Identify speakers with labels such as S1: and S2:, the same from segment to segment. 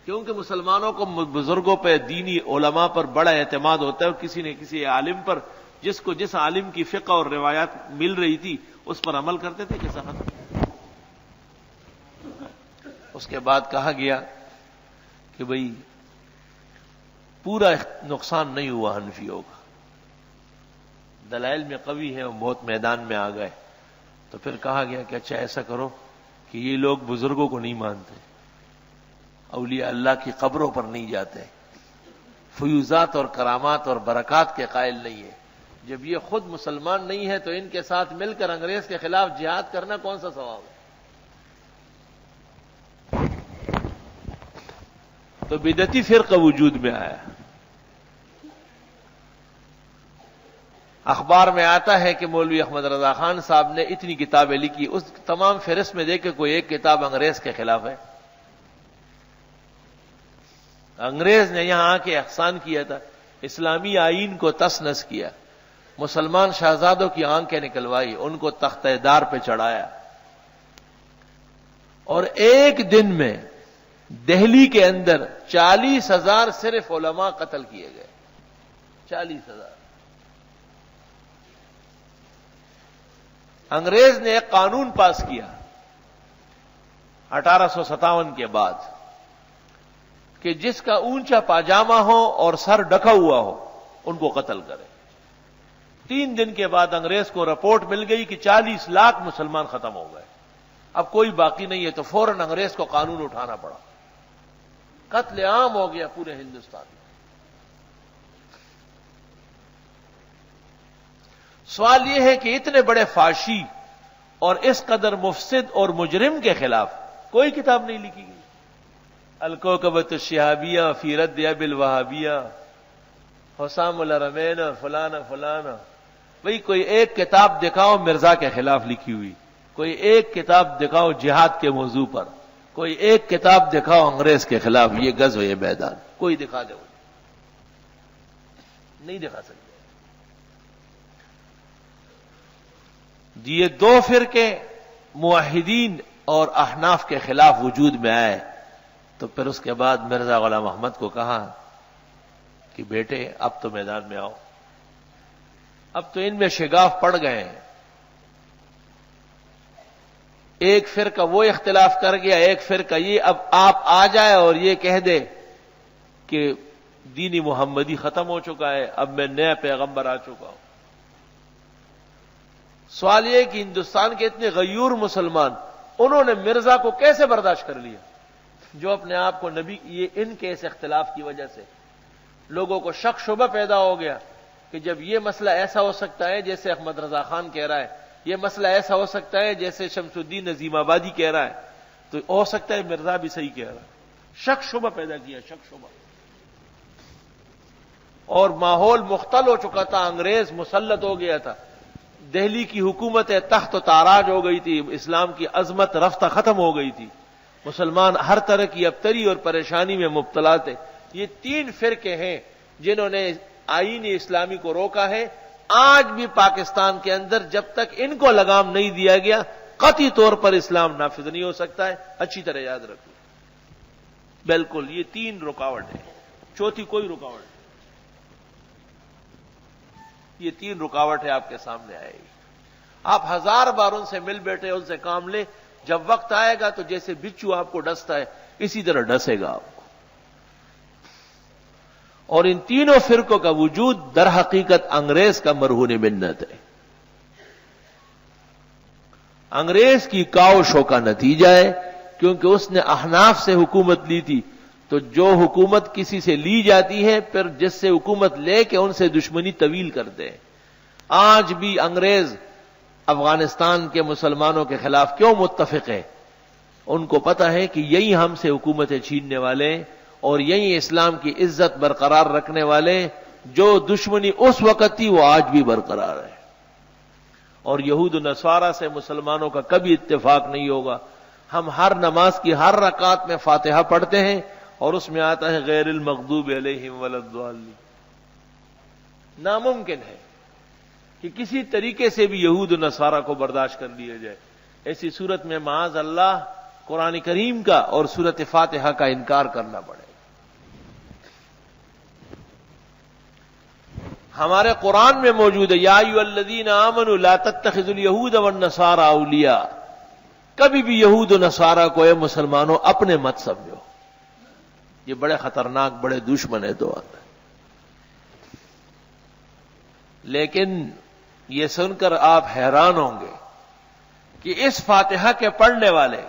S1: کیونکہ مسلمانوں کو بزرگوں پہ، دینی علماء پر بڑا اعتماد ہوتا ہے، اور کسی نے کسی عالم پر، جس کو جس عالم کی فقہ اور روایات مل رہی تھی اس پر عمل کرتے تھے کہ ختم۔ اس کے بعد کہا گیا کہ بھئی پورا نقصان نہیں ہوا حنفیوں کا، دلائل میں قوی ہیں، بہت میدان میں آ گئے۔ تو پھر کہا گیا کہ اچھا ایسا کرو کہ یہ لوگ بزرگوں کو نہیں مانتے، اولیاء اللہ کی قبروں پر نہیں جاتے، فیوزات اور کرامات اور برکات کے قائل نہیں ہے، جب یہ خود مسلمان نہیں ہے تو ان کے ساتھ مل کر انگریز کے خلاف جہاد کرنا کون سا ثواب ہے؟ تو بدعتی فرقہ وجود میں آیا۔ اخبار میں آتا ہے کہ مولوی احمد رضا خان صاحب نے اتنی کتابیں لکھی، اس تمام فہرست میں دیکھے کوئی ایک کتاب انگریز کے خلاف ہے۔ انگریز نے یہاں آ کے احسان کیا تھا، اسلامی آئین کو تس نس کیا، مسلمان شہزادوں کی آنکھیں نکلوائی، ان کو تختہ دار پہ چڑھایا، اور ایک دن میں دہلی کے اندر 40,000 صرف علماء قتل کیے گئے، 40,000۔ انگریز نے ایک قانون پاس کیا 1857 کے بعد کہ جس کا اونچا پاجامہ ہو اور سر ڈھکا ہوا ہو ان کو قتل کرے۔ 3 دن کے بعد انگریز کو رپورٹ مل گئی کہ 40 لاکھ مسلمان ختم ہو گئے، اب کوئی باقی نہیں ہے، تو فوراً انگریز کو قانون اٹھانا پڑا، قتل عام ہو گیا پورے ہندوستان میں۔ سوال یہ ہے کہ اتنے بڑے فاشی اور اس قدر مفسد اور مجرم کے خلاف کوئی کتاب نہیں لکھی گئی۔ الکوکبۃ الشہابیہ فی رد ابی الوہابیہ، حسام الحرمین، فلانا فلانا، بھئی کوئی ایک کتاب دکھاؤ مرزا کے خلاف لکھی ہوئی، کوئی ایک کتاب دکھاؤ جہاد کے موضوع پر، کوئی ایک کتاب دکھاؤ انگریز کے خلاف، یہ غزو یہ میدان، کوئی دکھا دے، نہیں دکھا سکتے۔ یہ 2 فرقے موحدین اور احناف کے خلاف وجود میں آئے، تو پھر اس کے بعد مرزا غلام احمد کو کہا کہ بیٹے اب تو میدان میں آؤ، اب تو ان میں شگاف پڑ گئے ہیں، ایک فرقہ وہ اختلاف کر گیا، ایک فرقہ یہ، اب آپ آ جائے اور یہ کہہ دے کہ دین محمدی ختم ہو چکا ہے، اب میں نیا پیغمبر آ چکا ہوں۔ سوال یہ کہ ہندوستان کے اتنے غیور مسلمان، انہوں نے مرزا کو کیسے برداشت کر لیا جو اپنے آپ کو نبی، یہ ان کے اس اختلاف کی وجہ سے لوگوں کو شک شبہ پیدا ہو گیا کہ جب یہ مسئلہ ایسا ہو سکتا ہے جیسے احمد رضا خان کہہ رہا ہے، یہ مسئلہ ایسا ہو سکتا ہے جیسے شمس الدین عظیم آبادی کہہ رہا ہے، تو ہو سکتا ہے مرزا بھی صحیح کہہ رہا ہے۔ شک شبہ پیدا کیا، شک شبہ، اور ماحول مختل ہو چکا تھا، انگریز مسلط ہو گیا تھا، دہلی کی حکومت تخت و تاراج ہو گئی تھی، اسلام کی عظمت رفتہ ختم ہو گئی تھی، مسلمان ہر طرح کی ابتری اور پریشانی میں مبتلا تھے۔ یہ 3 فرقے ہیں جنہوں نے آئین اسلامی کو روکا ہے۔ آج بھی پاکستان کے اندر جب تک ان کو لگام نہیں دیا گیا قطعی طور پر اسلام نافذ نہیں ہو سکتا ہے، اچھی طرح یاد رکھو۔ بالکل یہ 3 رکاوٹ ہے، چوتھی کوئی رکاوٹ نہیں، یہ 3 رکاوٹ ہے آپ کے سامنے آئے گی۔ آپ 1000 بار ان سے مل بیٹھے، ان سے کام لیں، جب وقت آئے گا تو جیسے بچو آپ کو ڈستا ہے اسی طرح ڈسے گا آپ کو۔ اور ان تینوں فرقوں کا وجود در حقیقت انگریز کا مرہون منت ہے، انگریز کی کاوشوں کا نتیجہ ہے، کیونکہ اس نے احناف سے حکومت لی تھی، تو جو حکومت کسی سے لی جاتی ہے پھر جس سے حکومت لے کے ان سے دشمنی طویل کرتے ہیں۔ آج بھی انگریز افغانستان کے مسلمانوں کے خلاف کیوں متفق ہے؟ ان کو پتا ہے کہ یہی ہم سے حکومتیں چھیننے والے ہیں اور یہی اسلام کی عزت برقرار رکھنے والے ہیں، جو دشمنی اس وقت تھی وہ آج بھی برقرار ہے، اور یہود و نصارہ سے مسلمانوں کا کبھی اتفاق نہیں ہوگا۔ ہم ہر نماز کی ہر رکعت میں فاتحہ پڑھتے ہیں اور اس میں آتا ہے غیر المغضوب علیہم ولا الضالین۔ ناممکن ہے کہ کسی طریقے سے بھی یہود و نصارہ کو برداشت کر لیا جائے۔ ایسی صورت میں معاذ اللہ قرآن کریم کا اور سورۃ فاتحہ کا انکار کرنا پڑے۔ ہمارے قرآن میں موجود ہے، یا ایھا الذین آمنوا لا تتخذوا اليہود والنصارى اولیاء، کبھی بھی یہود و نصارہ کو اے مسلمانوں اپنے مت سمجھو، یہ بڑے خطرناک، بڑے دشمن ہیں دو آدمی۔ لیکن یہ سن کر آپ حیران ہوں گے کہ اس فاتحہ کے پڑھنے والے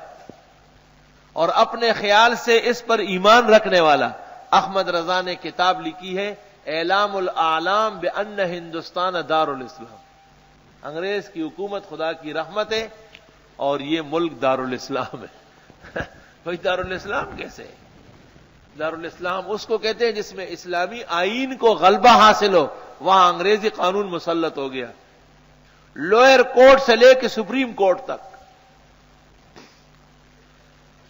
S1: اور اپنے خیال سے اس پر ایمان رکھنے والا احمد رضا نے کتاب لکھی ہے اعلام الاعلام بان ہندوستان دار الاسلام، انگریز کی حکومت خدا کی رحمت ہے اور یہ ملک دار الاسلام ہے۔ بھائی دار الاسلام کیسے ہے؟ دار الاسلام اس کو کہتے ہیں جس میں اسلامی آئین کو غلبہ حاصل ہو، وہاں انگریزی قانون مسلط ہو گیا، لوئر کورٹ سے لے کے سپریم کورٹ تک،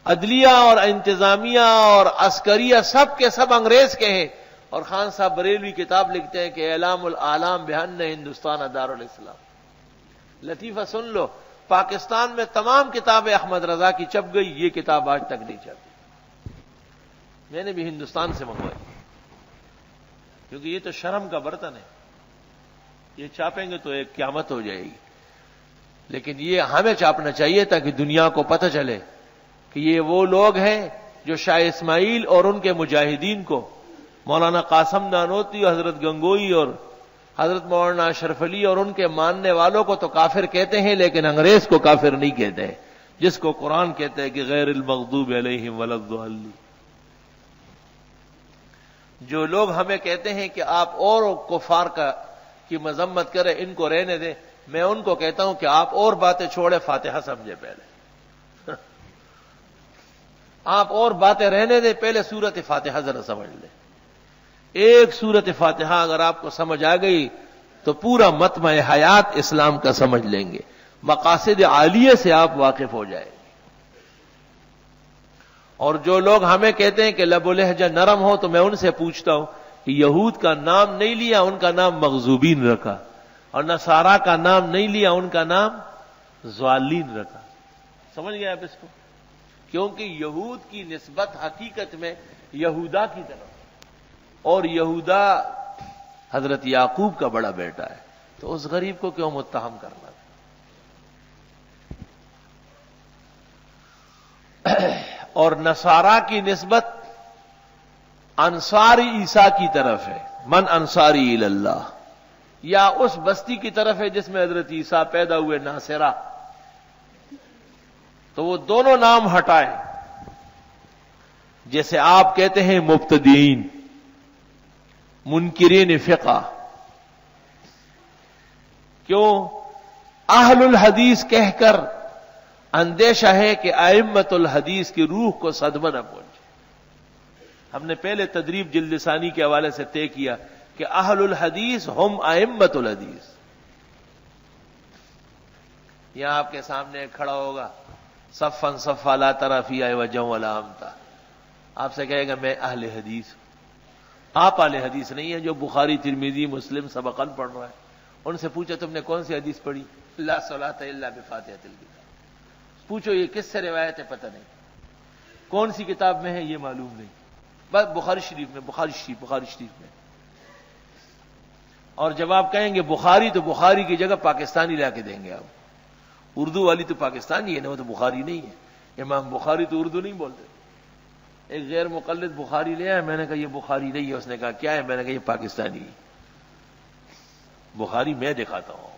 S1: عدلیہ اور انتظامیہ اور عسکریہ سب کے سب انگریز کے ہیں۔ اور خان صاحب بریلوی کتاب لکھتے ہیں کہ اعلام الاعلام بان ہندوستان دار الاسلام۔ لطیفہ سن لو، پاکستان میں تمام کتابیں احمد رضا کی چھپ گئی، یہ کتاب آج تک نہیں چھپی، میں نے بھی ہندوستان سے منگوائی، کیونکہ یہ تو شرم کا برتن ہے، یہ چھاپیں گے تو ایک قیامت ہو جائے گی۔ لیکن یہ ہمیں چھاپنا چاہیے تاکہ دنیا کو پتہ چلے کہ یہ وہ لوگ ہیں جو شاہ اسماعیل اور ان کے مجاہدین کو، مولانا قاسم نانوتوی، حضرت گنگوئی اور حضرت مولانا اشرف علی اور ان کے ماننے والوں کو تو کافر کہتے ہیں، لیکن انگریز کو کافر نہیں کہتے ہیں، جس کو قرآن کہتے ہیں کہ غیر المغضوب علیہم ولا الضالین۔ جو لوگ ہمیں کہتے ہیں کہ آپ اور کفار کی مذمت کریں، ان کو رہنے دیں، میں ان کو کہتا ہوں کہ آپ اور باتیں چھوڑے، فاتحہ سمجھے پہلے، آپ اور باتیں رہنے دیں، پہلے سورت فاتحہ ذرا سمجھ لیں۔ ایک سورت فاتحہ اگر آپ کو سمجھ آ گئی تو پورا مطمع حیات اسلام کا سمجھ لیں گے، مقاصد عالیہ سے آپ واقف ہو جائیں گے۔ اور جو لوگ ہمیں کہتے ہیں کہ لب و لہجہ نرم ہو، تو میں ان سے پوچھتا ہوں کہ یہود کا نام نہیں لیا، ان کا نام مغضوبین رکھا، اور نصارہ کا نام نہیں لیا، ان کا نام ضالین رکھا۔ سمجھ گئے آپ اس کو؟ کیونکہ یہود کی نسبت حقیقت میں یہودا کی طرف، اور یہودا حضرت یعقوب کا بڑا بیٹا ہے، تو اس غریب کو کیوں متہم کرنا؟ اور نصارہ کی نسبت انصار عیسیٰ کی طرف ہے، من انصاری الی اللہ، یا اس بستی کی طرف ہے جس میں حضرت عیسیٰ پیدا ہوئے، ناصرہ۔ تو وہ دونوں نام ہٹائیں، جیسے آپ کہتے ہیں مبتدئین، منکرین فقہ، کیوں؟ اہل الحدیث کہہ کر اندیشہ ہے کہ ائمۃ الحدیث کی روح کو صدمہ نہ پہنچے۔ ہم نے پہلے تدریب جلد ثانی کے حوالے سے طے کیا کہ اہل الحدیث ہم ائمۃ الحدیث۔ یہاں آپ کے سامنے کھڑا ہوگا، صفا صفا لا تری فیہ عوجا ولا امتا، آپ سے کہے گا میں اہل حدیث ہوں۔ آپ اہل حدیث نہیں ہیں جو بخاری، ترمذی، مسلم سبقاً پڑھ رہا ہے۔ ان سے پوچھا تم نے کون سی حدیث پڑھی؟ لا صلاۃ الا بفاتحۃ الکتاب۔ پوچھو یہ کس سے روایت ہے؟ پتہ نہیں۔ کون سی کتاب میں ہے؟ یہ معلوم نہیں، بس بخاری شریف میں، بخاری شریف میں۔ اور جب آپ کہیں گے بخاری، تو بخاری کی جگہ پاکستانی لا کے دیں گے آپ۔ اردو والی تو پاکستانی ہے نا، وہ تو بخاری نہیں ہے۔ امام بخاری تو اردو نہیں بولتے۔ ایک غیر مقلد بخاری لے آیا، میں نے کہا یہ بخاری نہیں ہے، اس نے کہا کیا ہے؟ میں نے کہا یہ پاکستانی ہے۔ بخاری میں دکھاتا ہوں،